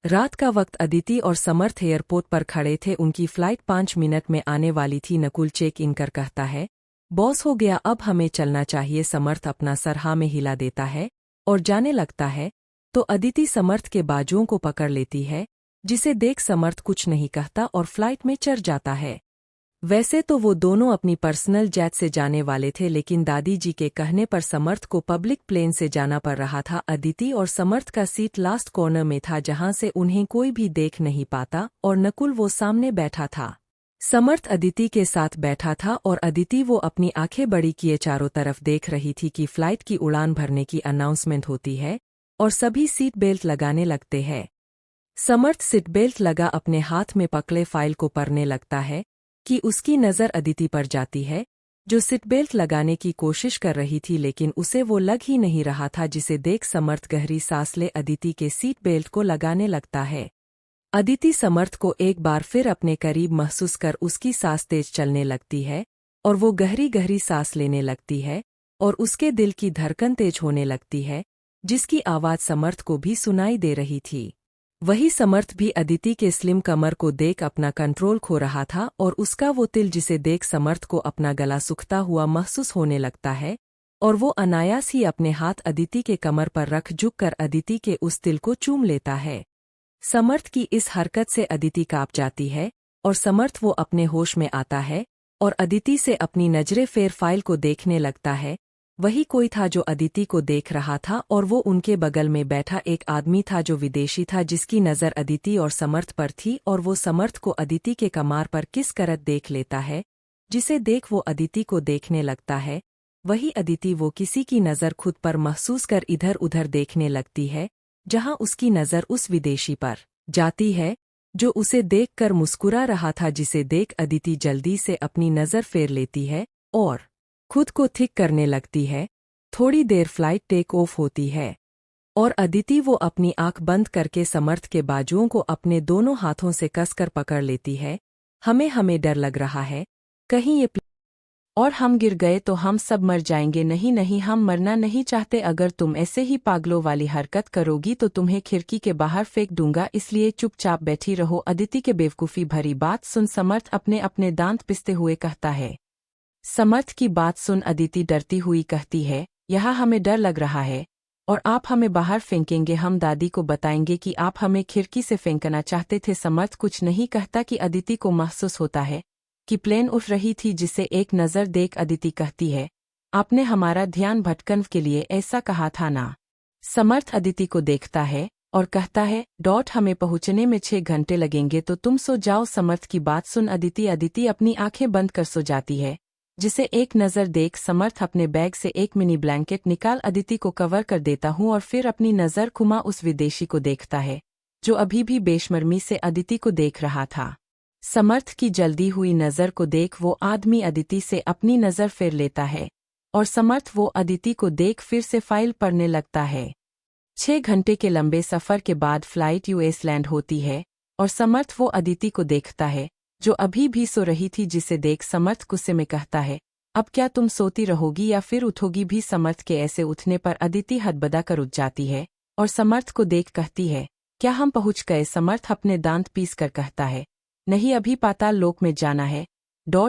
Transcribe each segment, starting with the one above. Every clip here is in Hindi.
रात का वक्त अदिति और समर्थ एयरपोर्ट पर खड़े थे। उनकी फ्लाइट 5 मिनट में आने वाली थी। नकुल चेक इन कर कहता है, बॉस हो गया, अब हमें चलना चाहिए। समर्थ अपना सर हाँ में हिला देता है और जाने लगता है, तो अदिति समर्थ के बाजुओं को पकड़ लेती है, जिसे देख समर्थ कुछ नहीं कहता और फ्लाइट में चढ़ जाता है। वैसे तो वो दोनों अपनी पर्सनल जेट से जाने वाले थे, लेकिन दादी जी के कहने पर समर्थ को पब्लिक प्लेन से जाना पड़ रहा था। अदिति और समर्थ का सीट लास्ट कॉर्नर में था, जहां से उन्हें कोई भी देख नहीं पाता, और नकुल वो सामने बैठा था। समर्थ अदिति के साथ बैठा था और अदिति वो अपनी आंखें बड़ी किए चारों तरफ देख रही थी कि फ्लाइट की उड़ान भरने की अनाउंसमेंट होती है और सभी सीट बेल्ट लगाने लगते हैं। समर्थ सीट बेल्ट लगा अपने हाथ में पकड़े फाइल को पढ़ने लगता है कि उसकी नज़र अदिति पर जाती है, जो सीट बेल्ट लगाने की कोशिश कर रही थी, लेकिन उसे वो लग ही नहीं रहा था, जिसे देख समर्थ गहरी सांस ले अदिति के सीट बेल्ट को लगाने लगता है। अदिति समर्थ को एक बार फिर अपने करीब महसूस कर उसकी सांस तेज चलने लगती है और वो गहरी गहरी सांस लेने लगती है और उसके दिल की धड़कन तेज होने लगती है, जिसकी आवाज़ समर्थ को भी सुनाई दे रही थी। वही समर्थ भी अदिति के स्लिम कमर को देख अपना कंट्रोल खो रहा था और उसका वो तिल, जिसे देख समर्थ को अपना गला सूखता हुआ महसूस होने लगता है और वो अनायास ही अपने हाथ अदिति के कमर पर रख झुककर अदिति के उस तिल को चूम लेता है। समर्थ की इस हरकत से अदिति कांप जाती है और समर्थ वो अपने होश में आता है और अदिति से अपनी नजरें फेर फाइल को देखने लगता है। वही कोई था जो अदिति को देख रहा था और वो उनके बगल में बैठा एक आदमी था जो विदेशी था, जिसकी नज़र अदिति और समर्थ पर थी और वो समर्थ को अदिति के कमार पर किस करत देख लेता है, जिसे देख वो अदिति को देखने लगता है। वही अदिति वो किसी की नज़र खुद पर महसूस कर इधर उधर देखने लगती है, जहां उसकी नज़र उस विदेशी पर जाती है जो उसे देखकर मुस्कुरा रहा था, जिसे देख अदिति जल्दी से अपनी नज़र फेर लेती है और खुद को थिक करने लगती है। थोड़ी देर फ्लाइट टेक ऑफ होती है और अदिति वो अपनी आंख बंद करके समर्थ के बाजुओं को अपने दोनों हाथों से कसकर पकड़ लेती है। हमें डर लग रहा है, कहीं ये और हम गिर गए तो हम सब मर जाएंगे। नहीं नहीं, हम मरना नहीं चाहते। अगर तुम ऐसे ही पागलों वाली हरकत करोगी तो तुम्हें खिड़की के बाहर फेंक दूंगा, इसलिए चुपचाप बैठी रहो। अदिति के बेवकूफ़ी भरी बात सुन समर्थ अपने अपने दांत पिसते हुए कहता है। समर्थ की बात सुन अदिति डरती हुई कहती है, यहाँ हमें डर लग रहा है और आप हमें बाहर फेंकेंगे। हम दादी को बताएंगे कि आप हमें खिड़की से फेंकना चाहते थे। समर्थ कुछ नहीं कहता कि अदिति को महसूस होता है कि प्लेन उठ रही थी, जिसे एक नज़र देख अदिति कहती है, आपने हमारा ध्यान भटकन के लिए ऐसा कहा था ना। समर्थ अदिति को देखता है और कहता है, हमें पहुंचने में 6 घंटे लगेंगे, तो तुम सो जाओ। समर्थ की बात सुन अदिति अपनी आंखें बंद कर सो जाती है, जिसे एक नज़र देख समर्थ अपने बैग से एक मिनी ब्लैंकेट निकाल अदिति को कवर कर देता हूँ और फिर अपनी नज़र घुमा उस विदेशी को देखता है, जो अभी भी बेशर्मी से अदिति को देख रहा था। समर्थ की जल्दी हुई नज़र को देख वो आदमी अदिति से अपनी नज़र फेर लेता है और समर्थ वो अदिति को देख फिर से फाइल पढ़ने लगता है। 6 घंटे के लंबे सफ़र के बाद फ्लाइट यूएस लैंड होती है और समर्थ वो अदिति को देखता है, जो अभी भी सो रही थी, जिसे देख समर्थ गुस्से में कहता है, अब क्या तुम सोती रहोगी या फिर उठोगी भी। समर्थ के ऐसे उठने पर अदिति हदबदा कर उठ जाती है और समर्थ को देख कहती है, क्या हम पहुंच गए। समर्थ अपने दांत पीस कर कहता है, नहीं, अभी पाताल लोक में जाना है।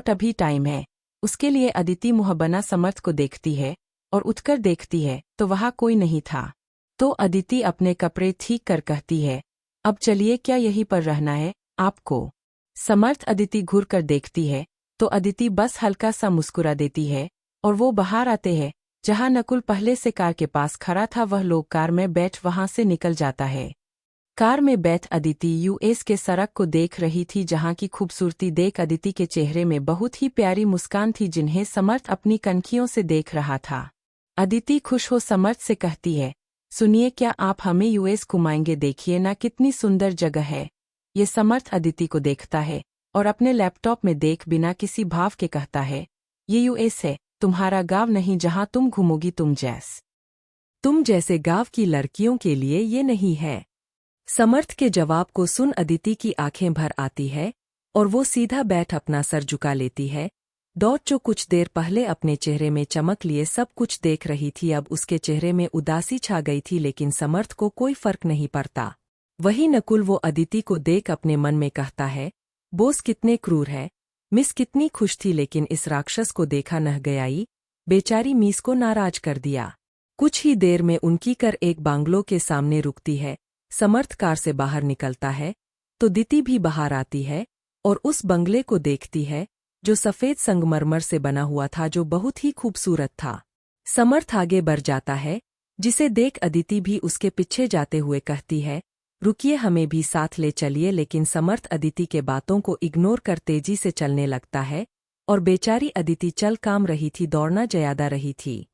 अभी टाइम है। उसके लिए अदिति मुँह बना समर्थ को देखती है और उठकर देखती है तो वहाँ कोई नहीं था। तो अदिति अपने कपड़े ठीक कर कहती है, अब चलिए, क्या यहीं पर रहना है आपको। समर्थ अदिति घूर कर देखती है तो अदिति बस हल्का सा मुस्कुरा देती है और वो बाहर आते हैं, जहां नकुल पहले से कार के पास खड़ा था। वह लोग कार में बैठ वहां से निकल जाता है। कार में बैठ अदिति यूएस के सड़क को देख रही थी, जहां की खूबसूरती देख अदिति के चेहरे में बहुत ही प्यारी मुस्कान थी, जिन्हें समर्थ अपनी कनखियों से देख रहा था। अदिति खुश हो समर्थ से कहती है, सुनिए, क्या आप हमें यूएस घुमाएंगे। देखिए ना कितनी सुंदर जगह है। ये समर्थ अदिति को देखता है और अपने लैपटॉप में देख बिना किसी भाव के कहता है, ये यूएस है, तुम्हारा गांव नहीं, जहां तुम घूमोगी तुम जैसे गांव की लड़कियों के लिए ये नहीं है। समर्थ के जवाब को सुन अदिति की आंखें भर आती है और वो सीधा बैठ अपना सर झुका लेती है। जो कुछ देर पहले अपने चेहरे में चमक लिए सब कुछ देख रही थी, अब उसके चेहरे में उदासी छा गई थी, लेकिन समर्थ को कोई फर्क नहीं पड़ता। वही नकुल वो अदिति को देख अपने मन में कहता है, बॉस कितने क्रूर है। मिस कितनी खुश थी लेकिन इस राक्षस को देखा नह गयाई, बेचारी मिस को नाराज कर दिया। कुछ ही देर में उनकी कार एक बांग्लो के सामने रुकती है। समर्थ कार से बाहर निकलता है तो दिति भी बाहर आती है और उस बंगले को देखती है जो सफ़ेद संगमरमर से बना हुआ था, जो बहुत ही खूबसूरत था। समर्थ आगे बढ़ जाता है, जिसे देख अदिति भी उसके पीछे जाते हुए कहती है, रुकिए हमें भी साथ ले चलिए। लेकिन समर्थ अदिति के बातों को इग्नोर कर तेजी से चलने लगता है और बेचारी अदिति चल काम रही थी, दौड़ना ज्यादा रही थी।